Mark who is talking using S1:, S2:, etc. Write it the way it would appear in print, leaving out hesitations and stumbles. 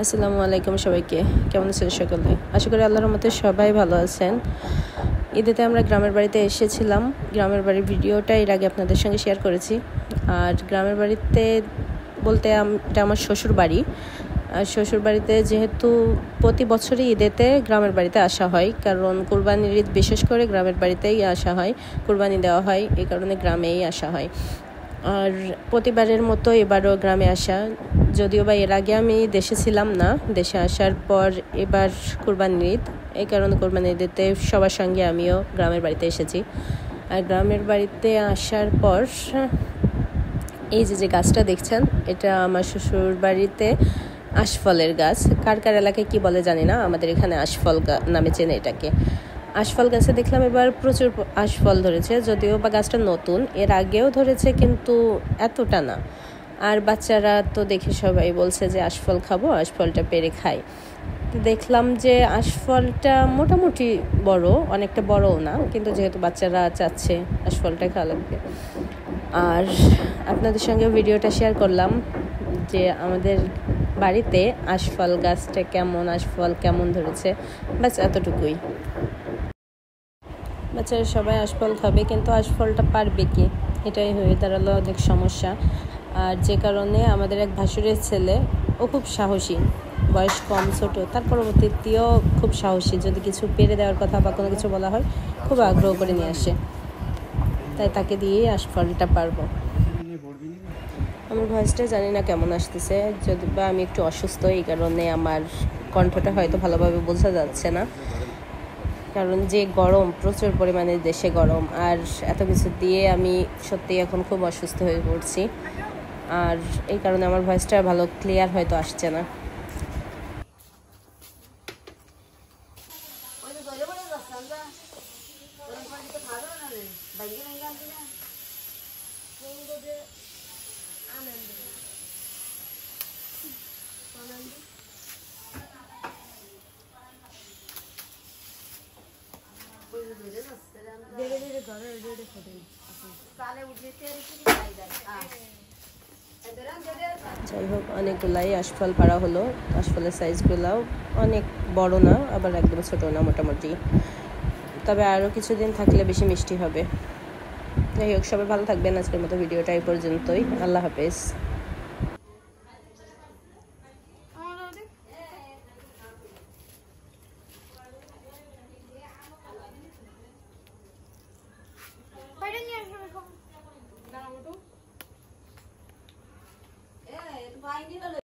S1: আসসালামু আলাইকুম সবাইকে। কেমন আছেন সকলে? আশা করি আল্লাহর রহমতে সবাই ভালো আছেন। ঈদেতে আমরা গ্রামের বাড়িতে এসেছিলাম। গ্রামের বাড়ির ভিডিওটা এর আগে আপনাদের সঙ্গে শেয়ার করেছি। আর গ্রামের বাড়িতে বলতে এটা আমার শ্বশুর বাড়ি। আর শ্বশুর বাড়িতে যেহেতু প্রতি বছরই ঈদেতে গ্রামের বাড়িতে আসা হয়, কারণ কুরবানির ঈদ বিশেষ করে গ্রামের বাড়িতেই আসা হয়, কুরবানি দেওয়া হয়, এই কারণে গ্রামেই আসা হয়। আর প্রতিবারের মতো এবারও গ্রামে আসা, যদিও বা এর আগে আমি দেশে ছিলাম না। দেশে আসার পর এবার কুরবানির ঈদ, এই কারণে কুরবানির ঈদেতে সবার সঙ্গে আমিও গ্রামের বাড়িতে এসেছি। আর গ্রামের বাড়িতে আসার পর এই যে গাছটা দেখছেন, এটা আমার শ্বশুর বাড়িতে আশফলের গাছ। কার কার এলাকায় কী বলে জানি না, আমাদের এখানে আশফল নামে চেনে এটাকে। আশফল গাছে দেখলাম এবার প্রচুর আশফল ধরেছে, যদিও বা গাছটা নতুন, এর আগেও ধরেছে কিন্তু এতটা না। আর বাচ্চারা তো দেখে সবাই বলছে যে আশফল খাবো, আশফলটা পেরে খাই। দেখলাম যে আশফলটা মোটামুটি বড়, অনেকটা বড়ও না, কিন্তু যেহেতু বাচ্চারা চাচ্ছে আশফলটা খাওয়া লাগবে। আর আপনাদের সঙ্গে ভিডিওটা শেয়ার করলাম যে আমাদের বাড়িতে আশফল গাছটা কেমন, আশফল কেমন ধরেছে, বাস এতটুকুই। বাচ্চারা সবাই আশফল খাবে, কিন্তু আশফলটা পারবে কি, এটাই হয়ে দাঁড়ালো অনেক সমস্যা। আর যে কারণে আমাদের এক ভাসুরের ছেলে, ও খুব সাহসী, বয়স কম, ছোটো, তার পরবর্তীতেও খুব সাহসী। যদি কিছু পেরে দেওয়ার কথা বা কোনো কিছু বলা হয়, খুব আগ্রহ করে নিয়ে আসে। তাই তাকে দিয়েই আশফলটা পারবো। আমার ভয়েসটা জানি না কেমন আসতেছে, যদি বা আমি একটু অসুস্থ, এই কারণে আমার কণ্ঠটা হয়তো ভালোভাবে বোঝা যাচ্ছে না। কারণ যে গরম, প্রচুর পরিমাণে দেশে গরম, আর এত কিছু দিয়ে আমি সত্যি এখন খুব অসুস্থ হয়ে পড়ছি। আর এই কারণে আমার ভয়েসটা ভালো ক্লিয়ার হয়তো আসছে না। যাই হোক, অনেকগুলাই আশফল পাড়া হলো। আশফলের সাইজগুলাও অনেক বড় না, আবার একদম ছোটো না, মোটামুটি। তবে আরও কিছুদিন থাকলে বেশি মিষ্টি হবে। যাই হোক, সবাই ভালো থাকবেন। আজকের মতো ভিডিওটা এই পর্যন্তই। আল্লাহ হাফেজ।